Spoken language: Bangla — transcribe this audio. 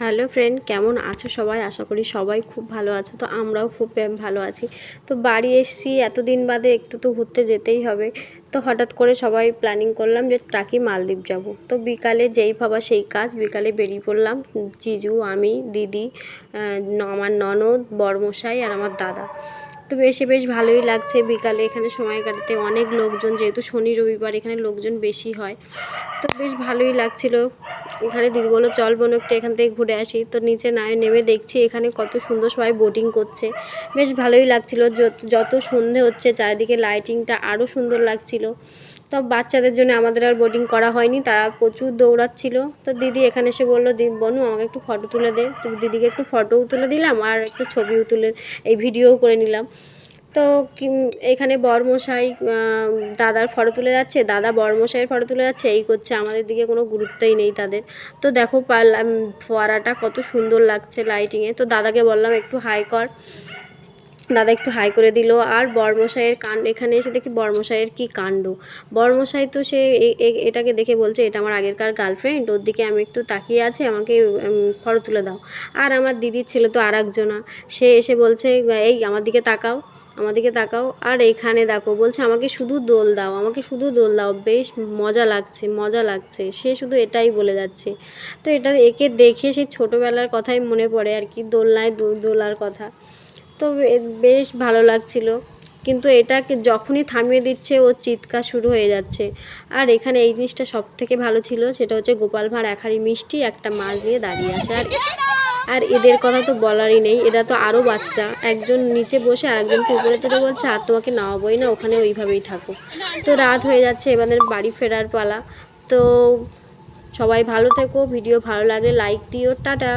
হ্যালো ফ্রেন্ড, কেমন আছো সবাই? আশা করি সবাই খুব ভালো আছো। তো আমরাও খুব ভালো আছি। তো বাড়ি এসেছি, এতদিন বাদে একটু তো ঘুরতে যেতেই হবে। তো হঠাৎ করে সবাই প্ল্যানিং করলাম যে টাকি মালদ্বীপ যাব। তো বিকালে যেই ভাবা সেই কাজ, বিকালে বেরিয়ে পড়লাম। জিজু, আমি, দিদি, আমার ননদ, বড়মশাই আর আমার দাদা। তো বেশ ভালোই লাগছে বিকালে এখানে সময় কাটাতে। অনেক লোকজন, যেহেতু শনি রবিবার এখানে লোকজন বেশি হয়, তো বেশ ভালোই লাগছিল। এখানে দিদি বললো চল বোন একটু এখান থেকে ঘুরে আসি। তো নিচে নেমে দেখছি এখানে কত সুন্দর সবাই বোটিং করছে। বেশ ভালোই লাগছিল। যত সন্ধে হচ্ছে চারিদিকে লাইটিংটা আরও সুন্দর লাগছিল। তো বাচ্চাদের জন্য আমাদের আর বোটিং করা হয়নি, তারা প্রচুর দৌড়াচ্ছিল। তো দিদি এখানে এসে বললো বনু আমাকে একটু ফটো তুলে দে। তো দিদিকে একটু ফটোও তুলে দিলাম আর একটু ছবিও তুলে এই ভিডিওও করে নিলাম। তো এখানে বরমশাই দাদার ফটো তুলে যাচ্ছে, দাদা বরমশাইয়ের ফটো তুলে যাচ্ছে, এই করছে, আমাদের দিকে কোনো গুরুত্বই নেই তাদের। তো দেখো ফোয়ারাটা কত সুন্দর লাগছে লাইটিংয়ে। তো দাদাকে বললাম একটু হাই কর, দাদা একটু হাই করে দিল। আর বরমশাইয়ের এখানে এসে দেখি বরমশাইয়ের কি কাণ্ড। বরমশাই তো সে এটাকে দেখে বলছে এটা আমার আগেরকার গার্লফ্রেন্ড, ওর দিকে আমি একটু তাকিয়ে আছে, আমাকে ফটো তুলে দাও। আর আমার দিদির ছেলে তো আর একজনা, সে এসে বলছে এই আমার দিকে তাকাও, আমার দিকে তাকাও। আর এখানে দেখো বলছে আমাকে শুধু দোল দাও, আমাকে শুধু দোল দাও, বেশ মজা লাগছে, সে শুধু এটাই বলে যাচ্ছে। তো একে দেখে সেই ছোটোবেলার কথাই মনে পড়ে আর কি, দোলনায় দোলার কথা। তো বেশ ভালো লাগছিল। কিন্তু এটাকে যখনই থামিয়ে দিচ্ছে ও চিৎকার শুরু হয়ে যাচ্ছে। আর এখানে এই জিনিসটা সব থেকে ভালো ছিল, সেটা হচ্ছে গোপাল ভাঁড় এক হাঁড়ি মিষ্টি একটা মাছ নিয়ে দাঁড়িয়ে আছে। আর এদের কথা তো বলারই নেই, এরা তো আরও বাচ্চা, একজন নিচে বসে আর একজনকে উপরে তুলে বলছে আর তোমাকে নামাবোই না, ওখানে ওইভাবেই থাকো। তো রাত হয়ে যাচ্ছে, এবারে বাড়ি ফেরার পালা। তো সবাই ভালো থেকো, ভিডিও ভালো লাগলে লাইক দিও, টাটা।